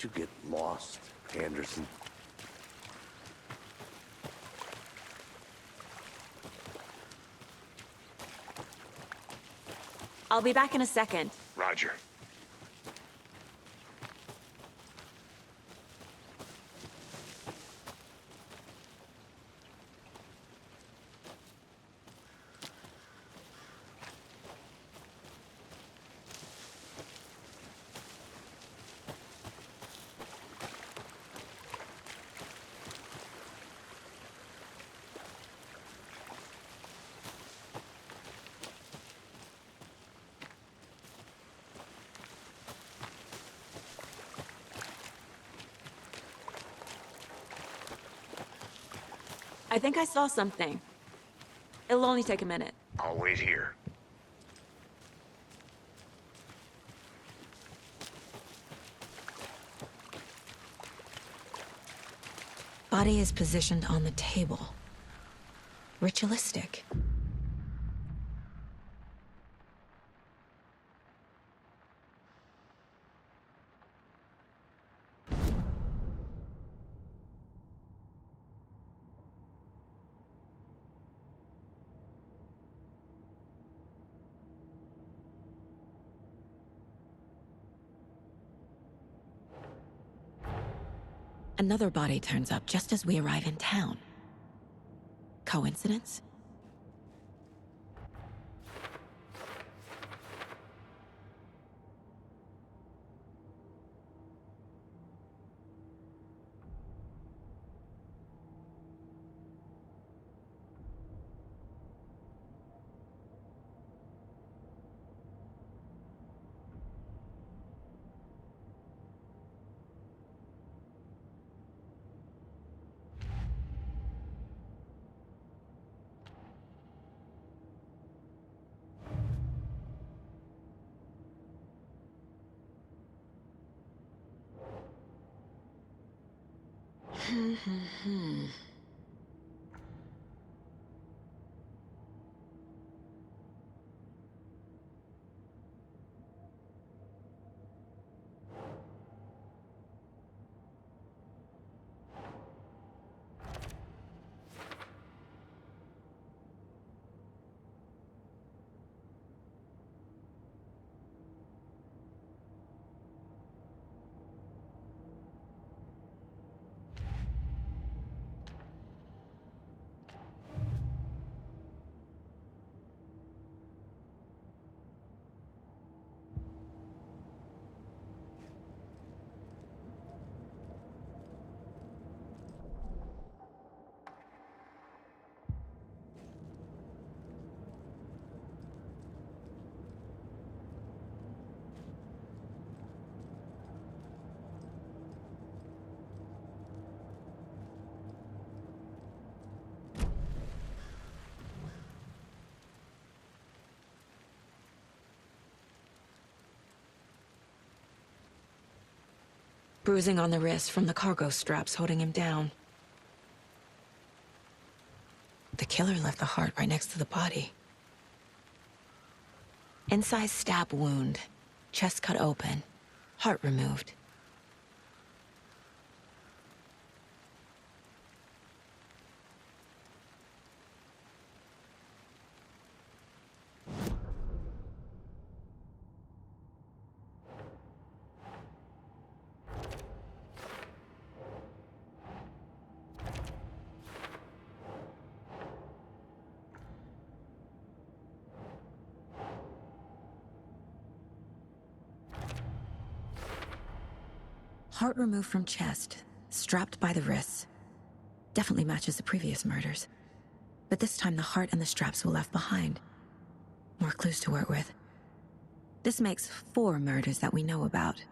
you get lost, Anderson? I'll be back in a second. Roger. I think I saw something. It'll only take a minute. I'll wait here. Body is positioned on the table. Ritualistic. Another body turns up just as we arrive in town. Coincidence? Bruising on the wrist from the cargo straps holding him down. The killer left the heart right next to the body. Incised stab wound, chest cut open, heart removed. Heart removed from chest, strapped by the wrists. Definitely matches the previous murders. But this time the heart and the straps were left behind. More clues to work with. This makes 4 murders that we know about.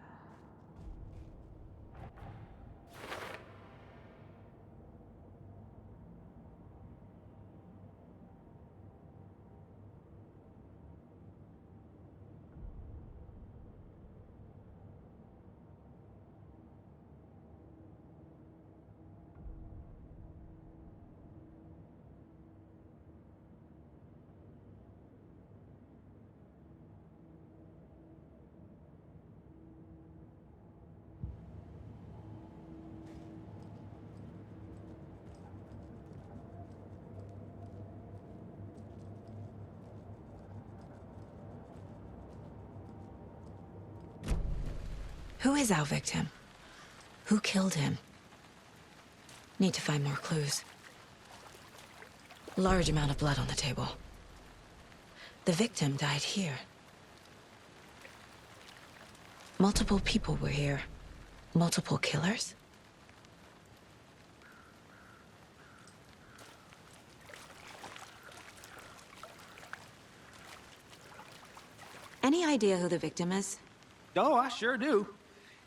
Who is our victim? Who killed him? Need to find more clues. Large amount of blood on the table. The victim died here. Multiple people were here. Multiple killers? Any idea who the victim is? Oh, I sure do.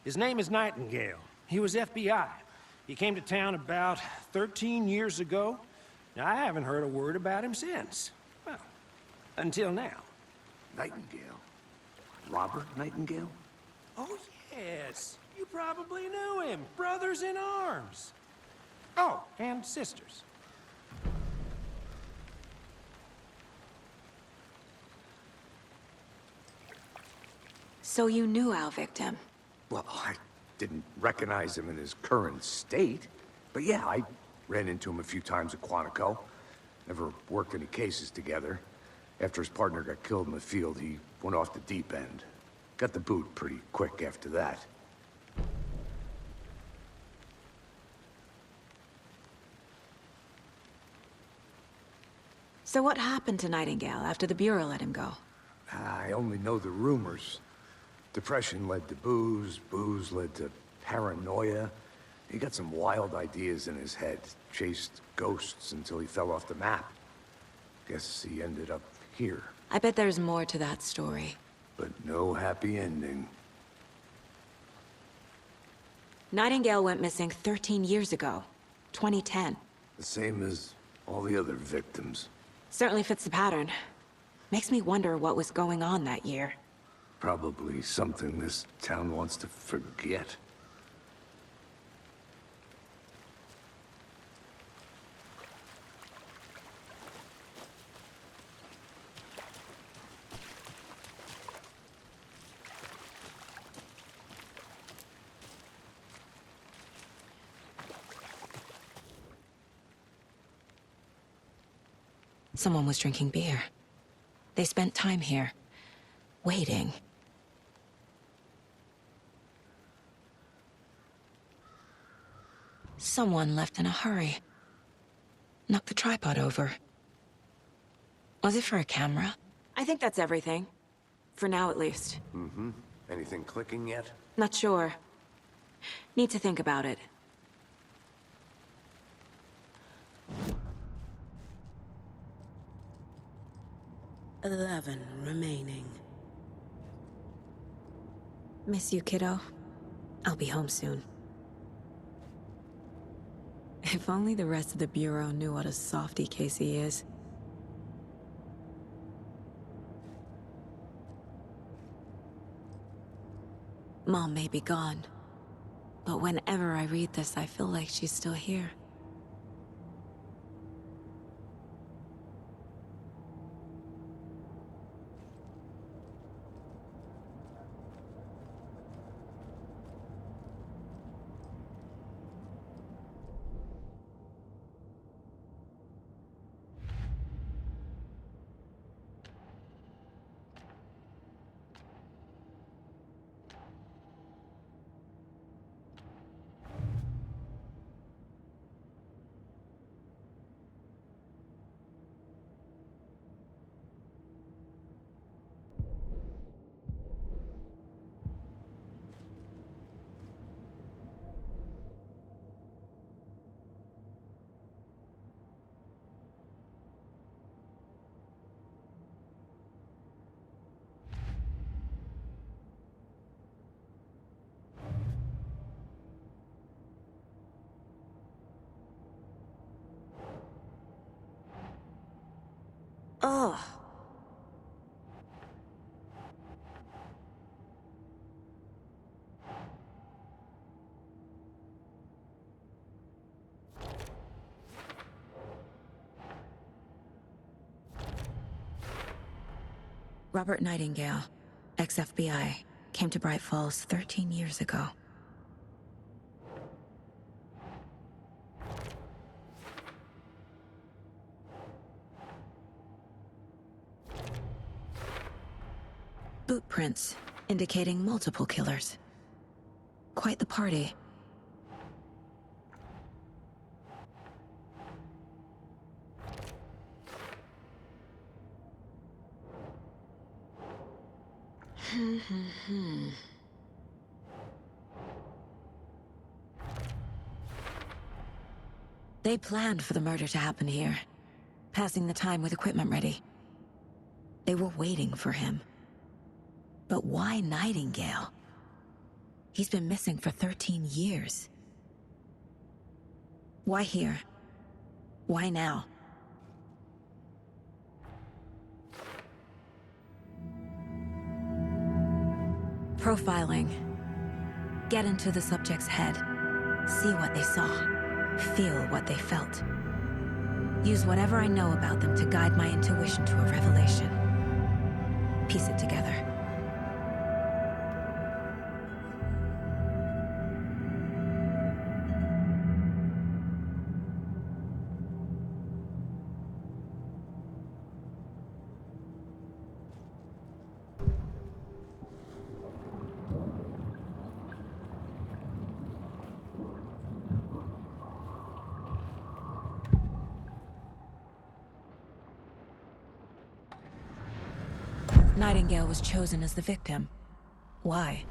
His name is Nightingale. He was FBI. He came to town about 13 years ago. Now, I haven't heard a word about him since. Well, until now. Nightingale? Robert Nightingale? Oh, yes. You probably knew him. Brothers in arms. Oh, and sisters. So you knew our victim? Well, I didn't recognize him in his current state. But yeah, I ran into him a few times at Quantico. Never worked any cases together. After his partner got killed in the field, he went off the deep end. Got the boot pretty quick after that. So what happened to Nightingale after the Bureau let him go? I only know the rumors. Depression led to booze, booze led to paranoia. He got some wild ideas in his head, chased ghosts until he fell off the map. Guess he ended up here, I bet there's more to that story. but no happy ending. Nightingale went missing 13 years ago, 2010. The same as all the other victims. Certainly fits the pattern. Makes me wonder what was going on that year. Probably something this town wants to forget. Someone was drinking beer. They spent time here, waiting. Someone left in a hurry. Knocked the tripod over. Was it for a camera? I think that's everything. For now, at least. Anything clicking yet? Not sure. Need to think about it. "11 remaining." Miss you, kiddo. I'll be home soon. If only the rest of the Bureau knew what a softy Casey is. Mom may be gone, but whenever I read this, I feel like she's still here. Ugh. Robert Nightingale, ex-FBI, came to Bright Falls 13 years ago. Boot prints indicating multiple killers. Quite the party. They planned for the murder to happen here, passing the time with equipment ready. They were waiting for him. But why Nightingale? He's been missing for 13 years. Why here? Why now? Profiling. Get into the subject's head. See what they saw. Feel what they felt. Use whatever I know about them to guide my intuition to a revelation. Piece it together. Nightingale was chosen as the victim. Why?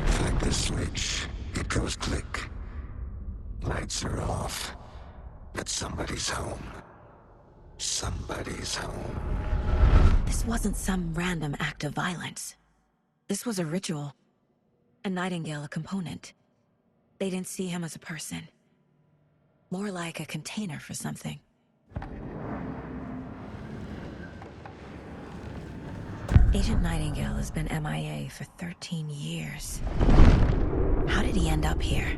Flick the switch, it goes click. Lights are off. But somebody's home. Somebody's home. This wasn't some random act of violence. This was a ritual. And Nightingale a component. They didn't see him as a person. More like a container for something. Agent Nightingale has been MIA for 13 years. How did he end up here?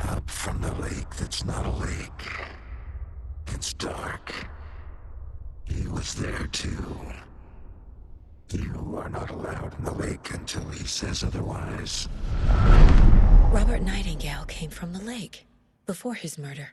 Up from the lake that's not a lake. It's dark. He was there too. You are not allowed in the lake until he says otherwise. Robert Nightingale came from the lake, before his murder.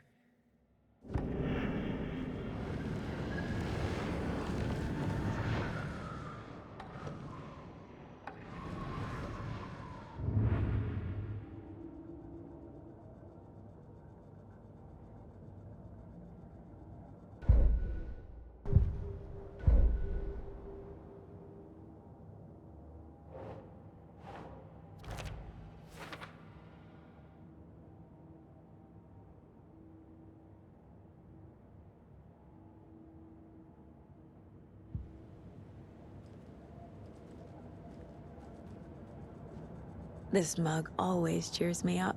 This mug always cheers me up.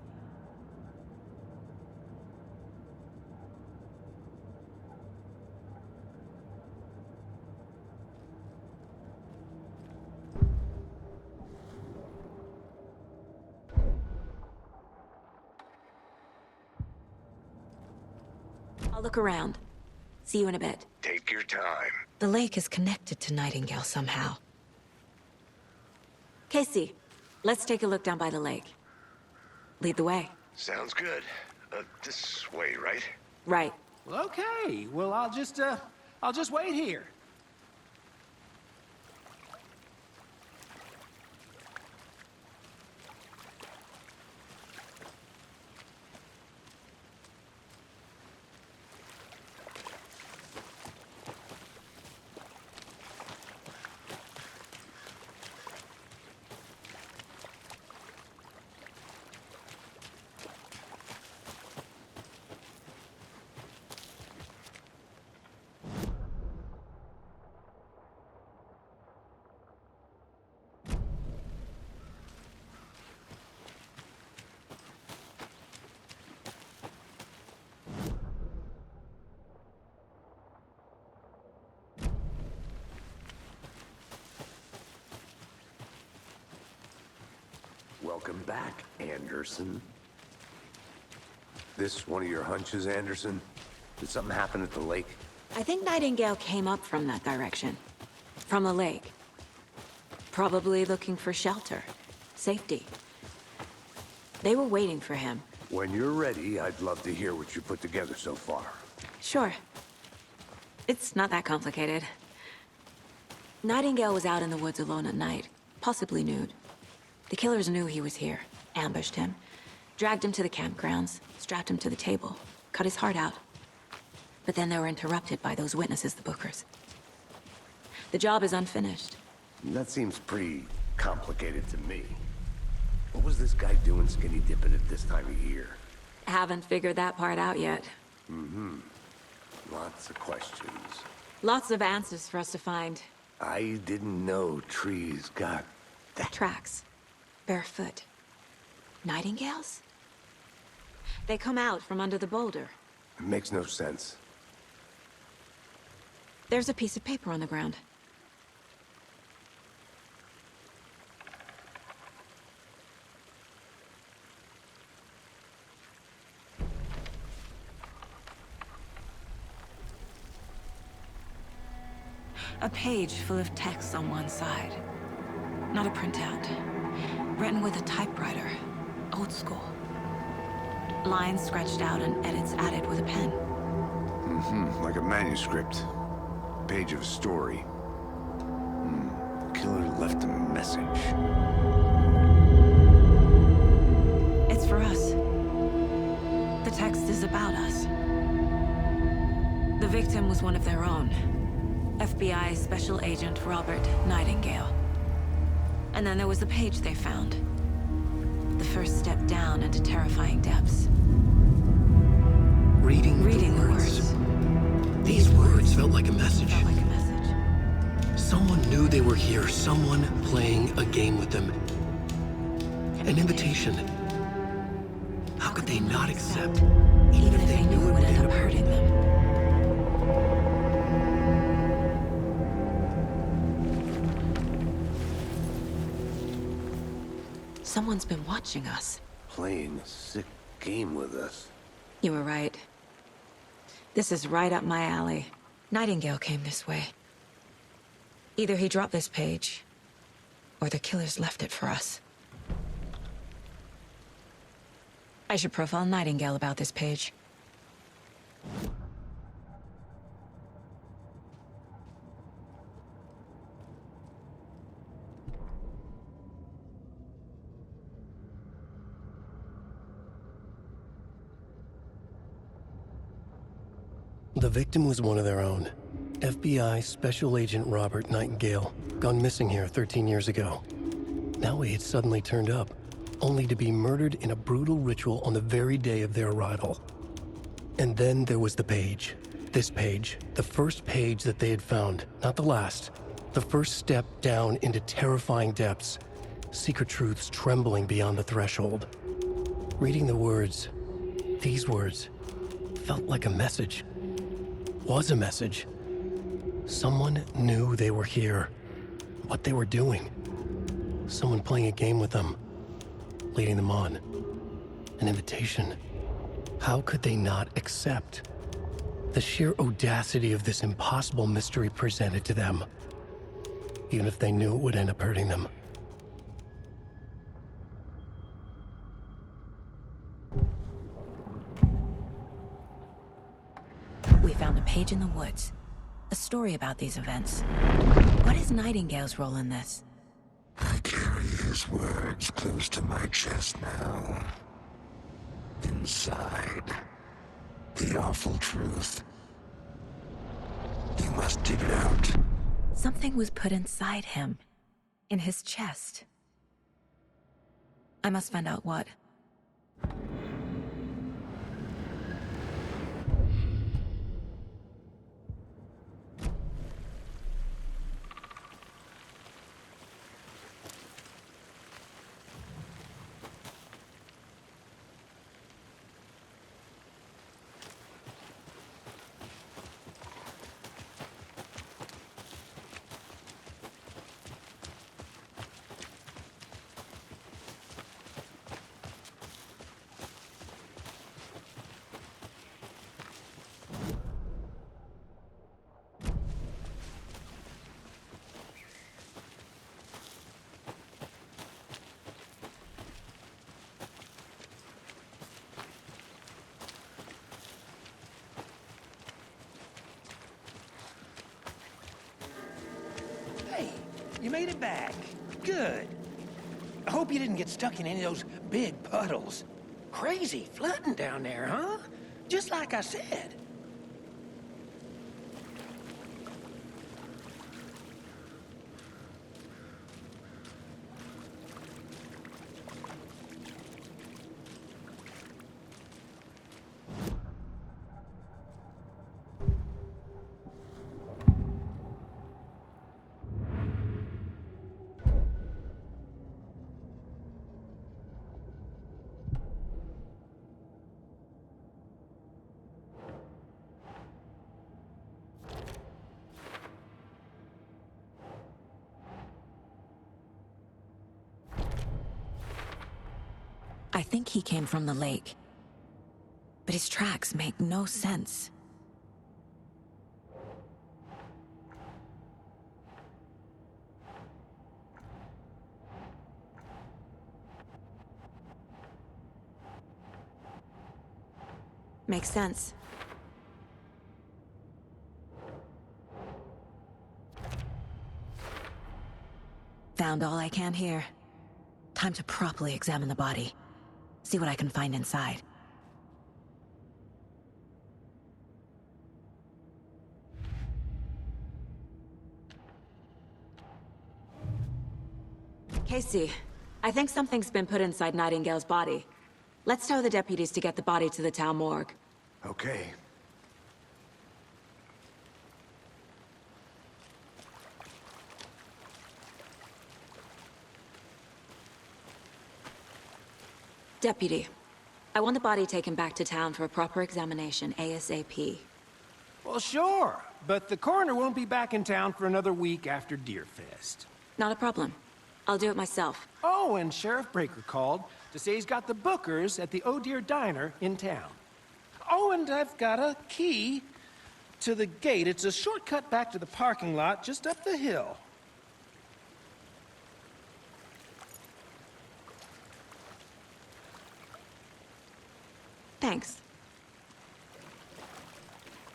I'll look around. See you in a bit. Take your time. The lake is connected to Nightingale somehow. Casey, let's take a look down by the lake. Lead the way. Sounds good. This way, right? Right. Well, okay. Well, I'll just wait here. Welcome back, Anderson. This one of your hunches, Anderson? Did something happen at the lake? I think Nightingale came up from that direction. From the lake. Probably looking for shelter. Safety. They were waiting for him. When you're ready, I'd love to hear what you put together so far. Sure. It's not that complicated. Nightingale was out in the woods alone at night, possibly nude. The killers knew he was here, ambushed him, dragged him to the campgrounds, strapped him to the table, cut his heart out. But then they were interrupted by those witnesses, the Bookers. The job is unfinished. That seems pretty complicated to me. What was this guy doing skinny dipping at this time of year? Haven't figured that part out yet. Lots of questions. Lots of answers for us to find. I didn't know trees got that. Tracks. Barefoot. Nightingales? They come out from under the boulder. It makes no sense. There's a piece of paper on the ground. A page full of text on one side. Not a printout. Written with a typewriter. Old school. Lines scratched out and edits added with a pen. Like a manuscript. Page of a story. Killer left a message. It's for us. The text is about us. The victim was one of their own. FBI Special Agent Robert Nightingale. And then there was the page they found. The first step down into terrifying depths. Reading the the words. These words felt like a message. Felt like a message. Someone knew they were here, someone playing a game with them. An invitation. How could they not accept, Even if they knew it would end up hurting them. Someone's been watching us. Playing a sick game with us. You were right. This is right up my alley. Nightingale came this way. Either he dropped this page, or the killers left it for us. I should profile Nightingale about this page. The victim was one of their own. FBI Special Agent Robert Nightingale, gone missing here 13 years ago. Now he had suddenly turned up, only to be murdered in a brutal ritual on the very day of their arrival. And then there was the page. This page, the first page that they had found, not the last. The first step down into terrifying depths, secret truths trembling beyond the threshold. Reading the words, these words, felt like a message. Was a message. Someone knew they were here, what they were doing. Someone playing a game with them, leading them on. An invitation. How could they not accept? The sheer audacity of this impossible mystery presented to them, even if they knew it would end up hurting them. We found a page in the woods. A story about these events. What is Nightingale's role in this? I carry his words close to my chest now. Inside, the awful truth. You must dig it out. Something was put inside him. In his chest. I must find out what. Hey, you made it back. Good. I hope you didn't get stuck in any of those big puddles. Crazy flooding down there, huh? Just like I said. I think he came from the lake. But his tracks make no sense. Makes sense. Found all I can here. Time to properly examine the body. See what I can find inside. Casey, I think something's been put inside Nightingale's body. Let's tell the deputies to get the body to the town morgue. Okay. Deputy, I want the body taken back to town for a proper examination ASAP. Well, sure, but the coroner won't be back in town for another week after Deerfest. Not a problem. I'll do it myself. Oh, and Sheriff Breaker called to say he's got the Bookers at the Oh Dear Diner in town. Oh, and I've got a key to the gate. It's a shortcut back to the parking lot just up the hill. Thanks.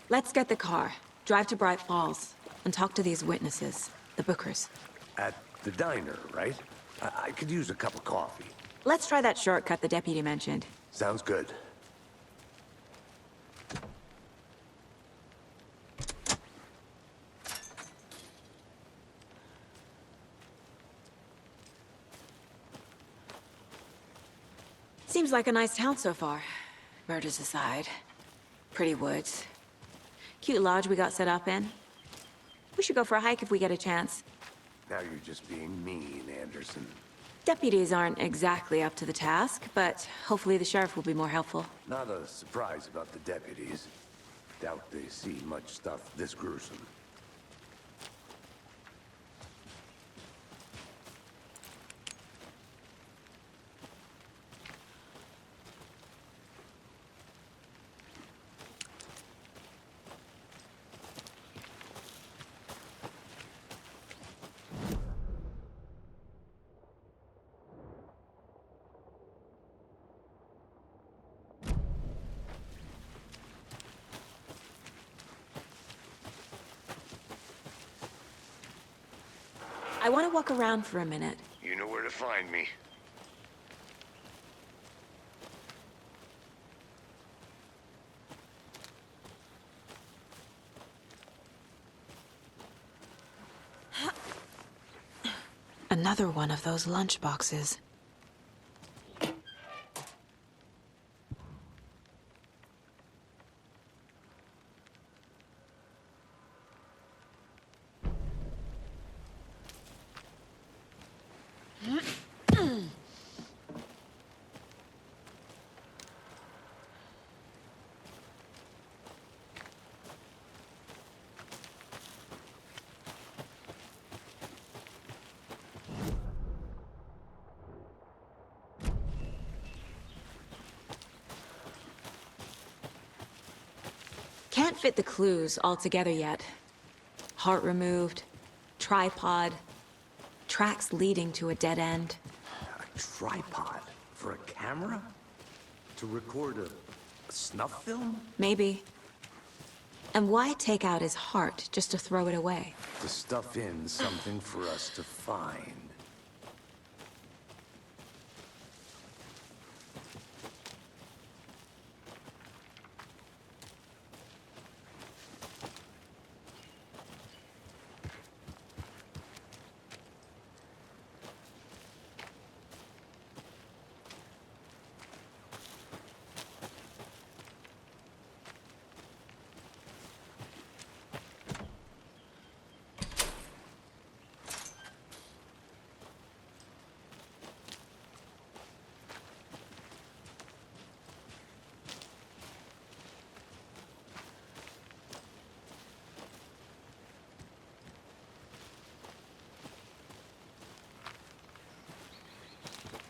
Let's get the car, drive to Bright Falls, and talk to these witnesses, the Bookers. At the diner, right? I could use a cup of coffee. Let's try that shortcut the deputy mentioned. Sounds good. Seems like a nice town so far. Murders aside. Pretty woods. Cute lodge we got set up in. We should go for a hike if we get a chance. Now you're just being mean, Anderson. Deputies aren't exactly up to the task, but hopefully the sheriff will be more helpful. Not a surprise about the deputies. Doubt they see much stuff this gruesome. I want to walk around for a minute. You know where to find me. Another one of those lunch boxes. Can't fit the clues all together yet. Heart removed, tripod, tracks leading to a dead end. A tripod? For a camera? To record a snuff film? Maybe. And why take out his heart just to throw it away? To stuff in something for us to find.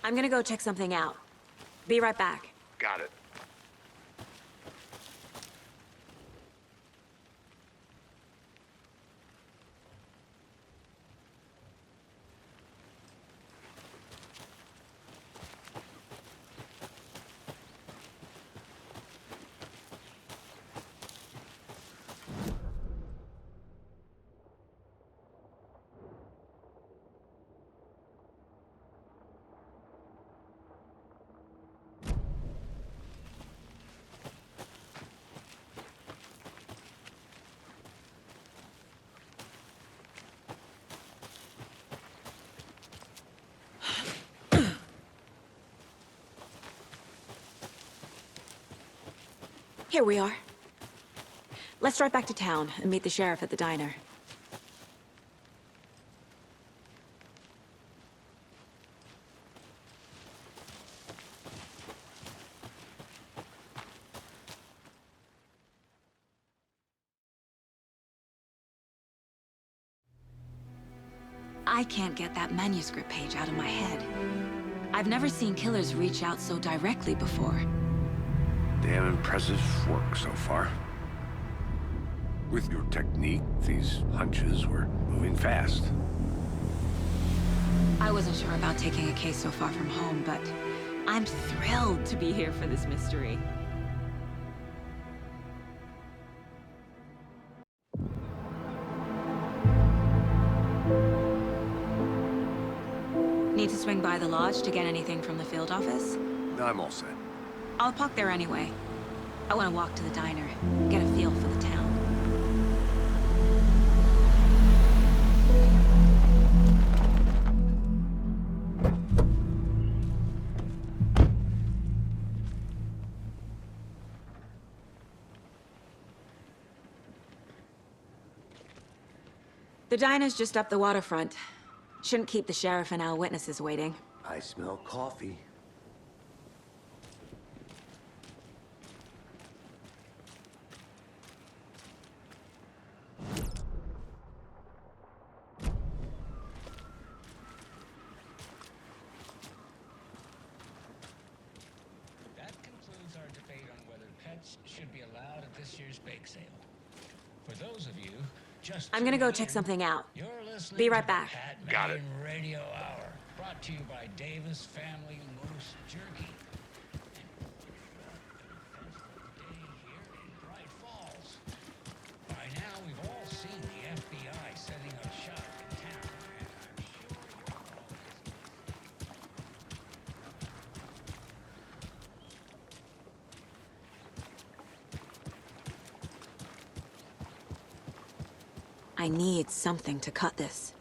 I'm gonna go check something out. Be right back. Got it. Here we are. Let's drive back to town and meet the sheriff at the diner. I can't get that manuscript page out of my head. I've never seen killers reach out so directly before. Damn impressive work so far. With your technique, these hunches were moving fast. I wasn't sure about taking a case so far from home, but I'm thrilled to be here for this mystery. Need to swing by the lodge to get anything from the field office? I'm all set. I'll park there anyway. I want to walk to the diner, get a feel for the town. The diner's just up the waterfront. Shouldn't keep the sheriff and our witnesses waiting. I smell coffee. That concludes our debate on whether pets should be allowed at this year's bake sale. For those of you just I'm gonna go tuning check in, something out. You're listening Be right to back. Pat Got it. Maine Radio Hour, brought to you by Davis Family Moose Jerky. Day here in Bright Falls. By now, we've all seen the FBI setting up shop in town, and I'm sure you're all I need something to cut this.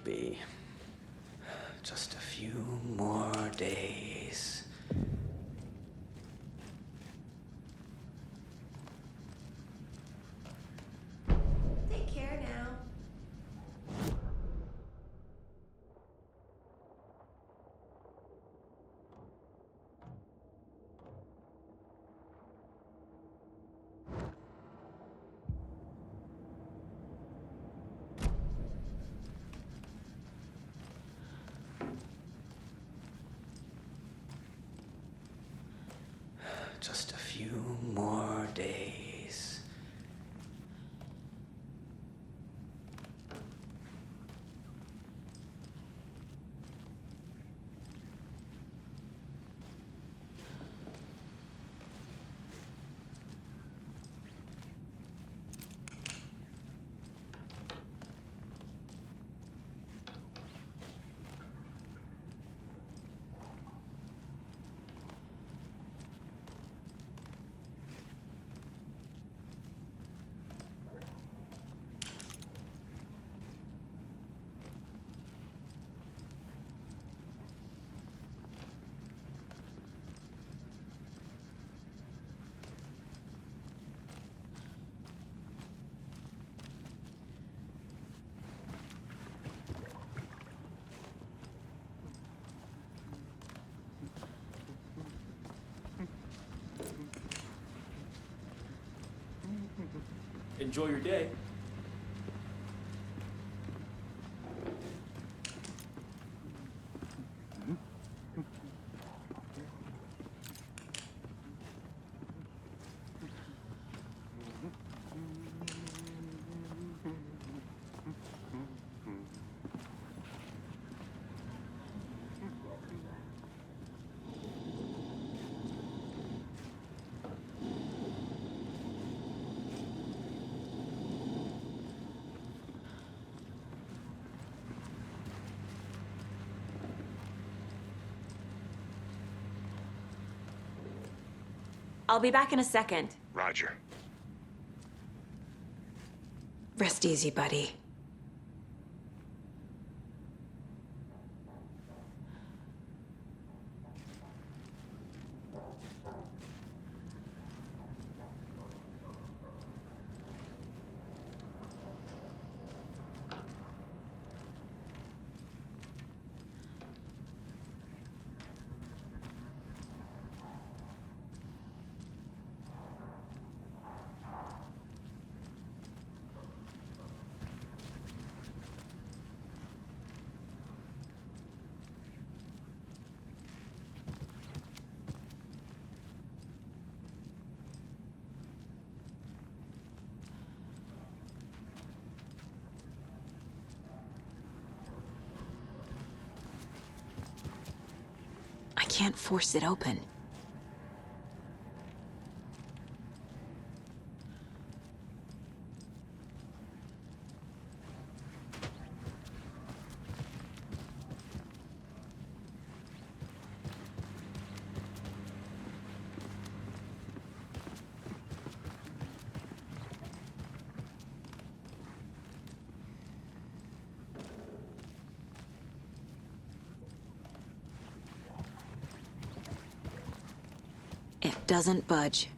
be. Just a few more days. Take care now. Just a few more days. Enjoy your day. I'll be back in a second. Roger. Rest easy, buddy. I can't force it open. It doesn't budge.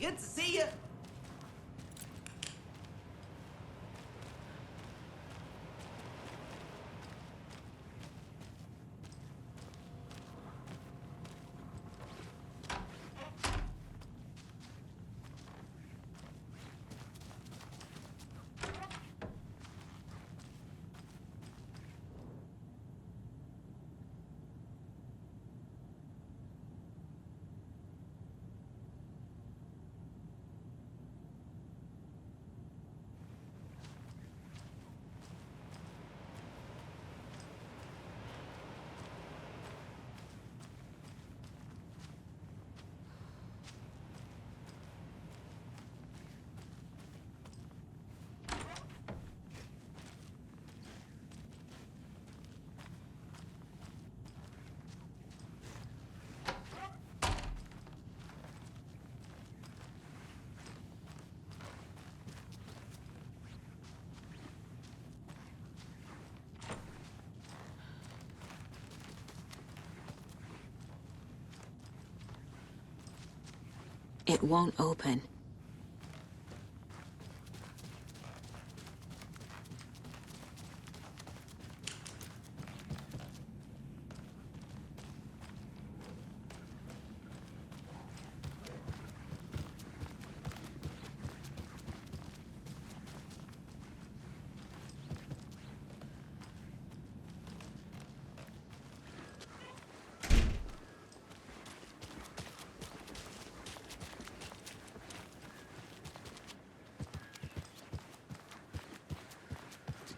Good to see you. It won't open.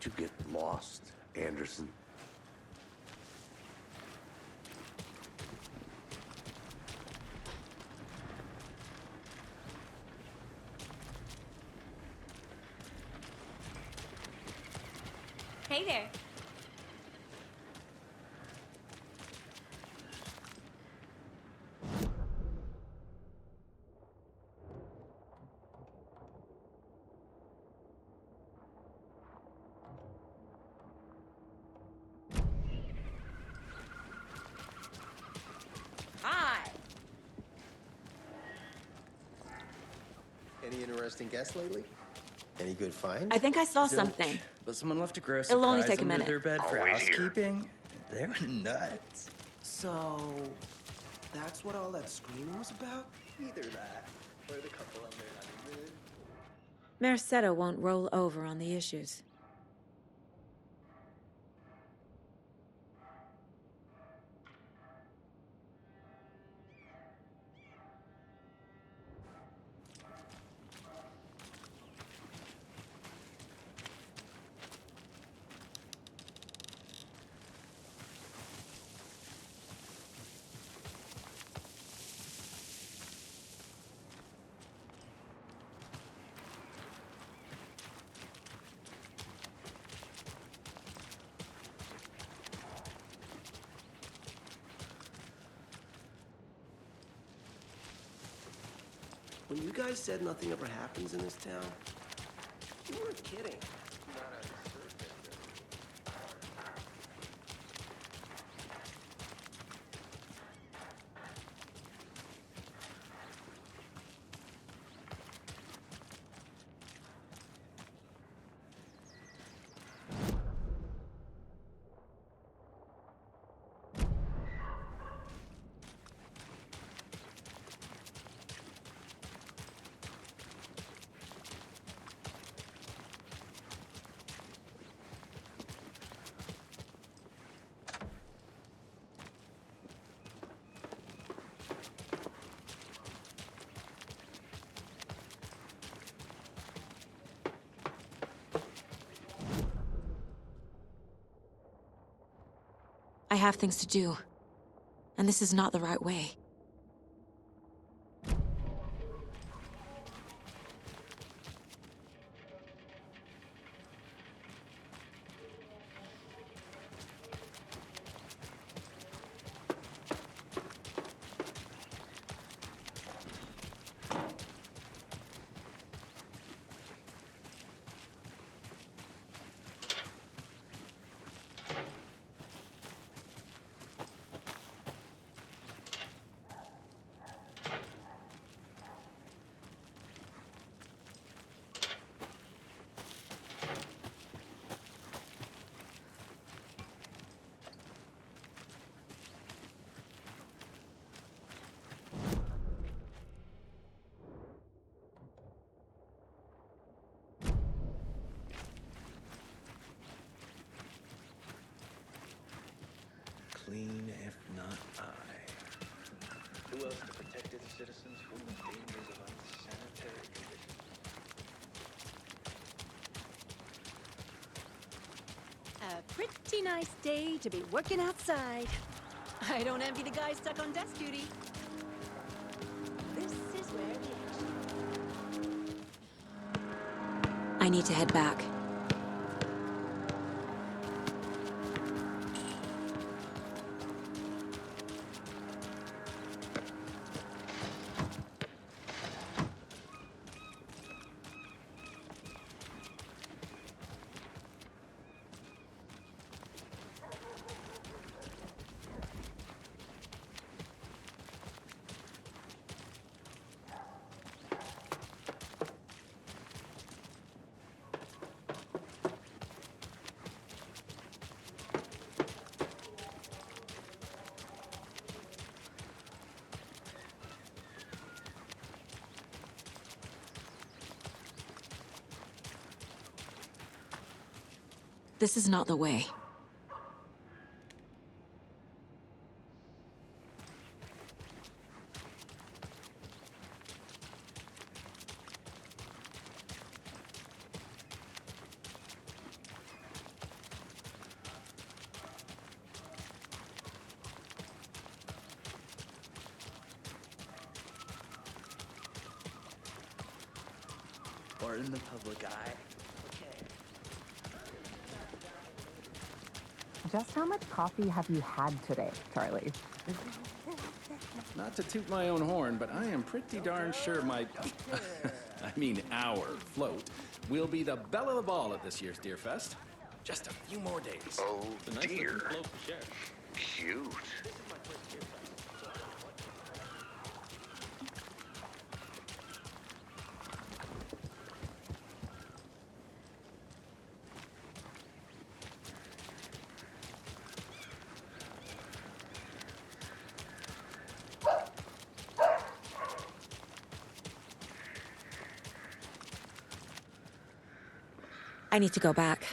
Did you get lost, Anderson? Hey there. Hi. Any interesting guests lately? Any good finds? I think I saw Zilch. something. But someone left a gross It'll only surprise take a under minute. their bed for Always here. housekeeping. They were nuts. So, that's what all that screaming was about? Either that, or the couple on their honeymoon. Merced won't roll over on the issues. When you guys said nothing ever happens in this town, you weren't kidding. I have things to do. And this is not the right way. Clean, if not I. Who else to protect its citizens from the dangers of unsanitary conditions? A pretty nice day to be working outside. I don't envy the guy stuck on desk duty. This is where the action. I need to head back. This is not the way. Or in the public eye. Just how much coffee have you had today, Charlie? Not to toot my own horn, but I am pretty darn sure my, our float will be the belle of the ball at this year's Deer Fest. Just a few more days. Oh, It's a nice looking dear. float for share. Cute. I need to go back.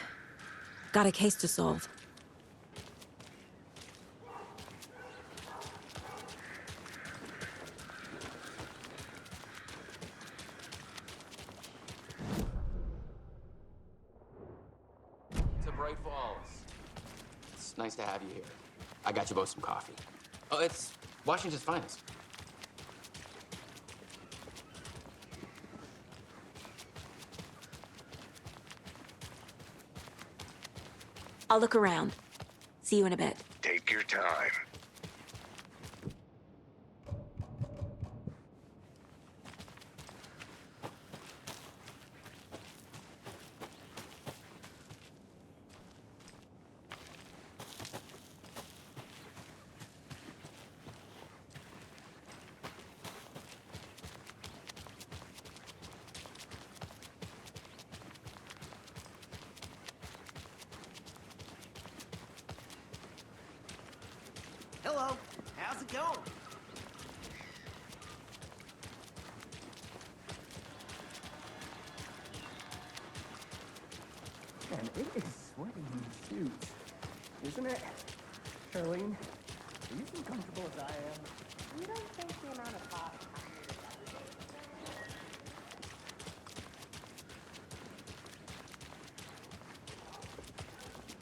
Got a case to solve. To Bright Falls. It's nice to have you here. I got you both some coffee. Oh, it's Washington's finest. I'll look around. See you in a bit. Take your time. Hello, how's it going? Man, it is sweaty in the suit, isn't it? Charlene, are you as comfortable as I am? You don't think the amount of coffee.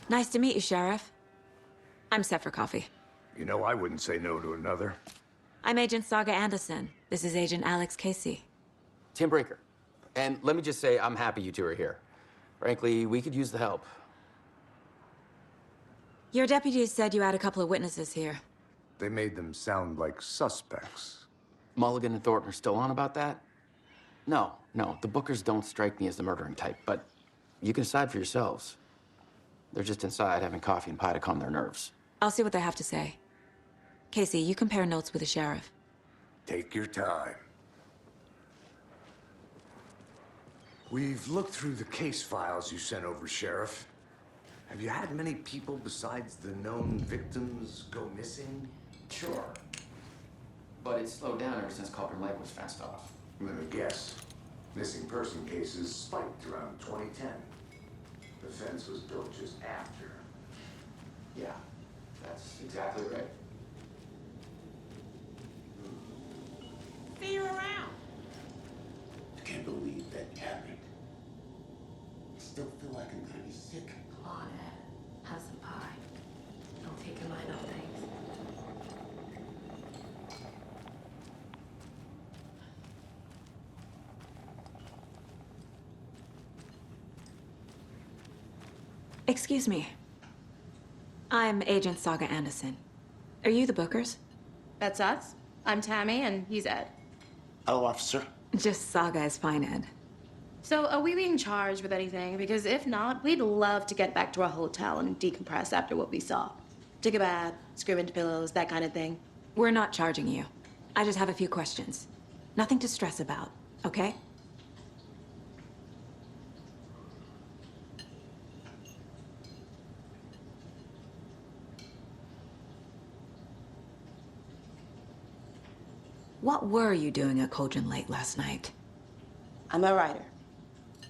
Nice to meet you, Sheriff. I'm set for coffee. You know, I wouldn't say no to another. I'm Agent Saga Anderson. This is Agent Alex Casey. Tim Brinker. And let me just say, I'm happy you two are here. Frankly, we could use the help. Your deputies said you had a couple of witnesses here. They made them sound like suspects. Mulligan and Thornton are still on about that? No, the Bookers don't strike me as the murdering type, but you can decide for yourselves. They're just inside having coffee and pie to calm their nerves. I'll see what they have to say. Casey, you compare notes with the sheriff. Take your time. We've looked through the case files you sent over, Sheriff. Have you had many people besides the known victims go missing? Sure. But it's slowed down ever since Cauldron Lake was fenced off. Let me guess. Missing person cases spiked around 2010. The fence was built just after. Yeah, that's exactly right. See you around. I can't believe that happened. I still feel like I'm gonna be sick. Come on, Ed. Have some pie. Don't take your mind off things. Excuse me. I'm Agent Saga Anderson. Are you the Bookers? That's us. I'm Tammy, and he's Ed. Hello, officer. Just Saga is fine, Ed. So, are we being charged with anything? Because if not, we'd love to get back to our hotel and decompress after what we saw. Take a bath, scream into pillows, that kind of thing. We're not charging you. I just have a few questions. Nothing to stress about, okay? What were you doing at Cauldron Lake last night? I'm a writer.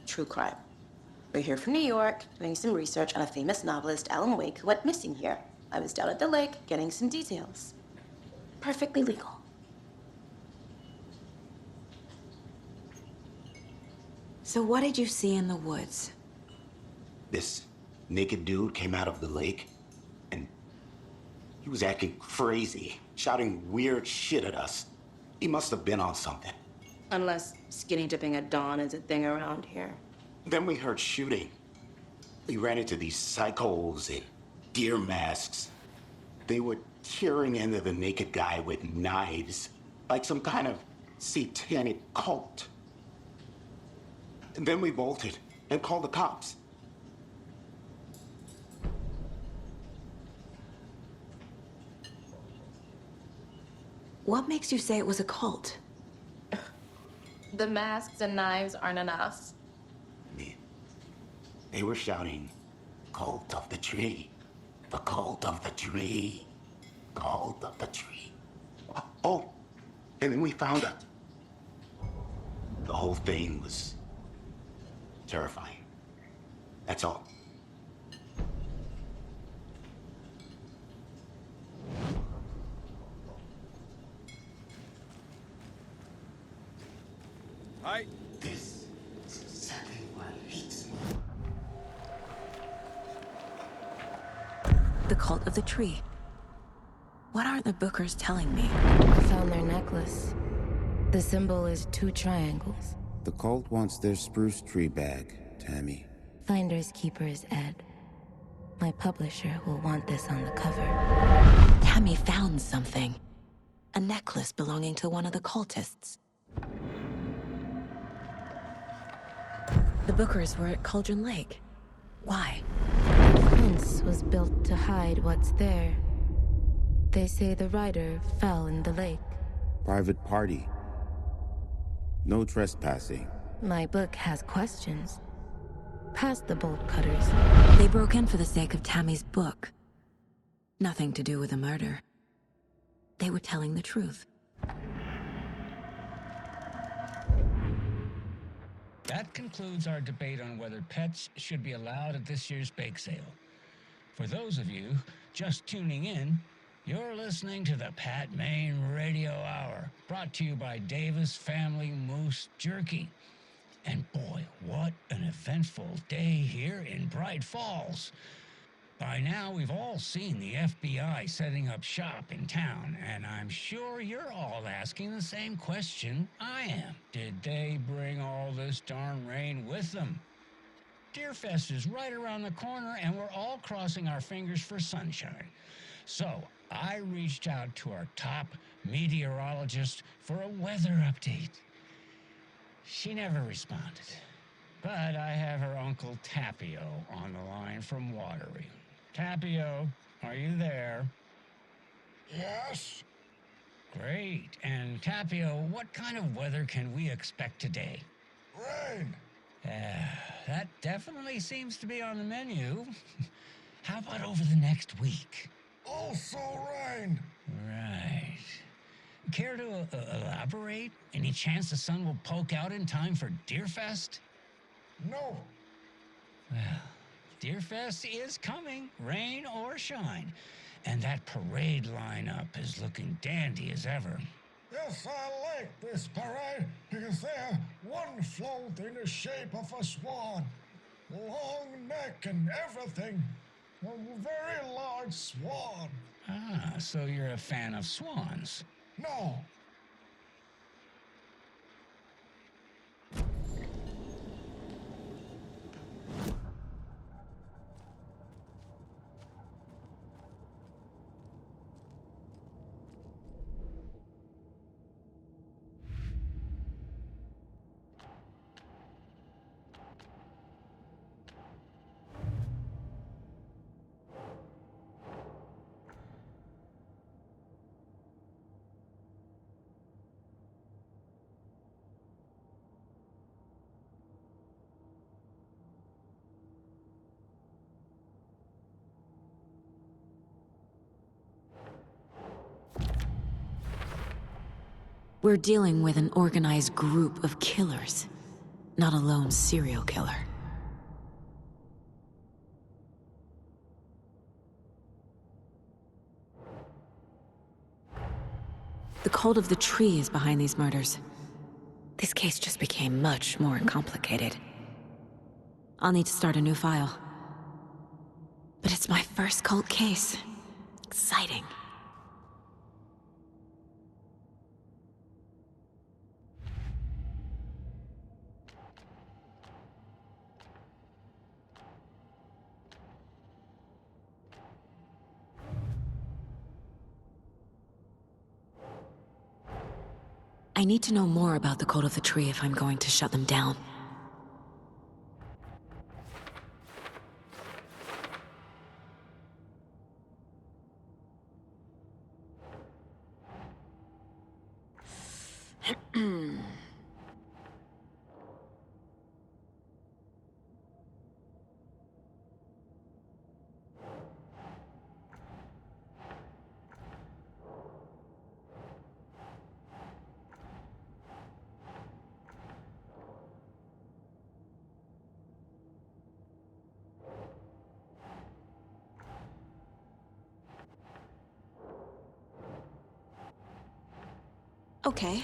True crime. We're here from New York, doing some research on a famous novelist, Alan Wake, who went missing here. I was down at the lake, getting some details. Perfectly legal. So what did you see in the woods? This naked dude came out of the lake, and he was acting crazy, shouting weird shit at us. He must have been on something. Unless skinny dipping at dawn is a thing around here. Then we heard shooting. We ran into these psychos in deer masks. They were tearing into the naked guy with knives, like some kind of satanic cult. And then we bolted and called the cops. What makes you say it was a cult? The masks and knives aren't enough. They were shouting, "Cult of the tree, the cult of the tree, cult of the tree." Oh, and then we found it. The whole thing was terrifying. That's all. Hi. This is exactly what he said. The cult of the tree. What are the Bookers telling me? I found their necklace. The symbol is 2 triangles. The cult wants their spruce tree back, Tammy. Finders keepers, Ed. My publisher will want this on the cover. Tammy found something. A necklace belonging to one of the cultists. The Bookers were at Cauldron Lake. Why? The fence was built to hide what's there. They say the rider fell in the lake. Private party. No trespassing. My book has questions. Past the bolt cutters. They broke in for the sake of Tammy's book. Nothing to do with the murder. They were telling the truth. That concludes our debate on whether pets should be allowed at this year's bake sale. For those of you just tuning in, you're listening to the Pat Maine Radio Hour, brought to you by Davis Family Moose Jerky. And boy, what an eventful day here in Bright Falls. By now, we've all seen the FBI setting up shop in town, and I'm sure you're all asking the same question I am. Did they bring all this darn rain with them? Deerfest is right around the corner, and we're all crossing our fingers for sunshine. So, I reached out to our top meteorologist for a weather update. She never responded, but I have her Uncle Tapio on the line from Watery. Tapio, are you there? Yes. Great. And Tapio, what kind of weather can we expect today? Rain. That definitely seems to be on the menu. How about over the next week? Also rain. Right. Care to elaborate? Any chance the sun will poke out in time for Deerfest? No. Well, Deerfest is coming, rain or shine. And that parade lineup is looking dandy as ever. Yes, I like this parade because they're one float in the shape of a swan. Long neck and everything. A very large swan. Ah, so you're a fan of swans. No. We're dealing with an organized group of killers, not a lone serial killer. The cult of the tree is behind these murders. This case just became much more complicated. I'll need to start a new file. But it's my first cult case. Exciting. I need to know more about the Cult of the Tree if I'm going to shut them down. Okay.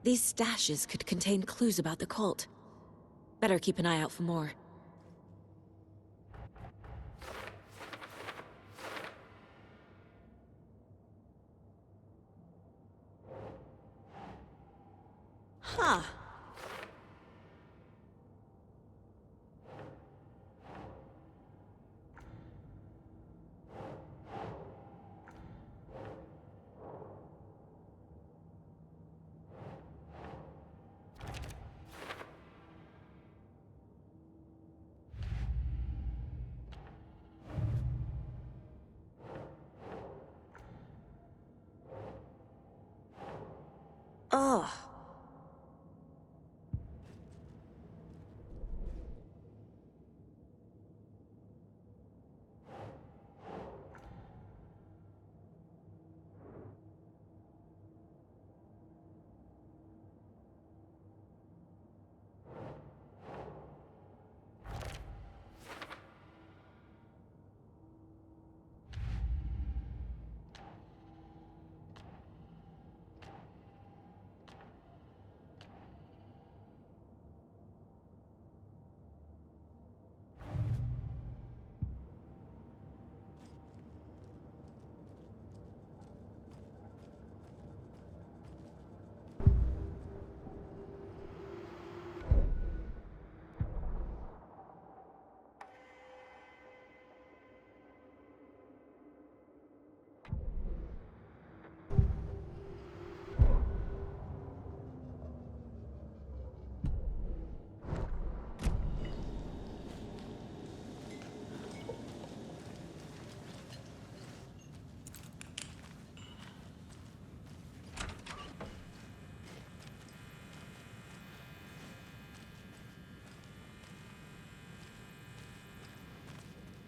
These stashes could contain clues about the cult. Better keep an eye out for more. Huh. Ugh.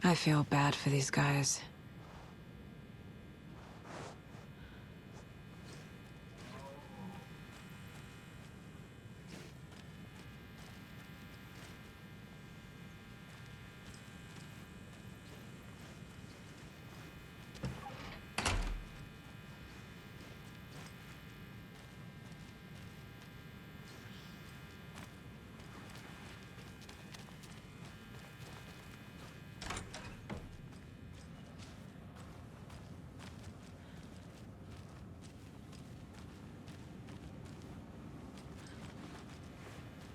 I feel bad for these guys.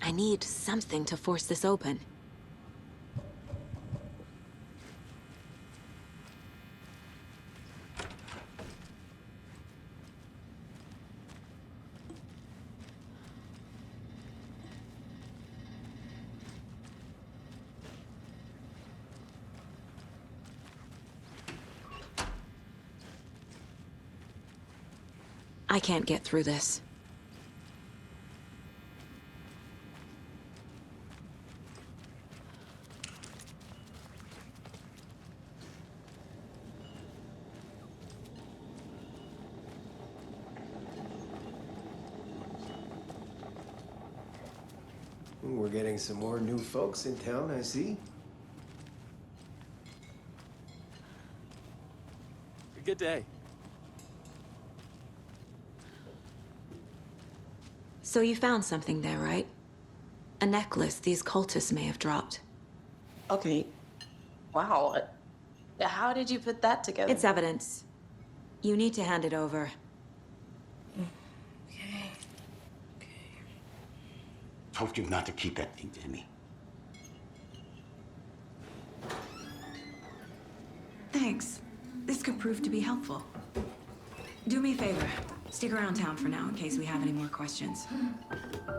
I need something to force this open. I can't get through this. We're getting some more new folks in town, I see. Good day. So you found something there, right? A necklace these cultists may have dropped. Okay. Wow. How did you put that together? It's evidence. You need to hand it over. Told you not to keep that thing, Tammy. Thanks. This could prove to be helpful. Do me a favor. Stick around town for now in case we have any more questions.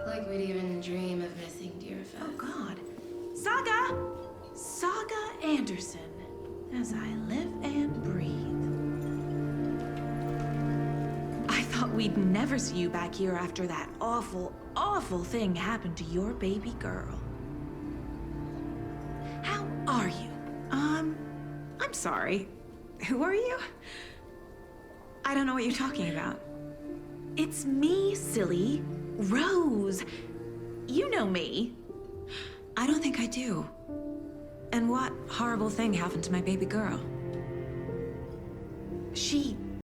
Like we'd even dream of missing Deerfest. Oh, God. Saga! Saga Anderson. As I live and breathe. I thought we'd never see you back here after that awful, awful thing happened to your baby girl. How are you? I'm sorry. Who are you? I don't know what you're talking about. It's me, silly. Rose. You know me. I don't think I do. And what horrible thing happened to my baby girl?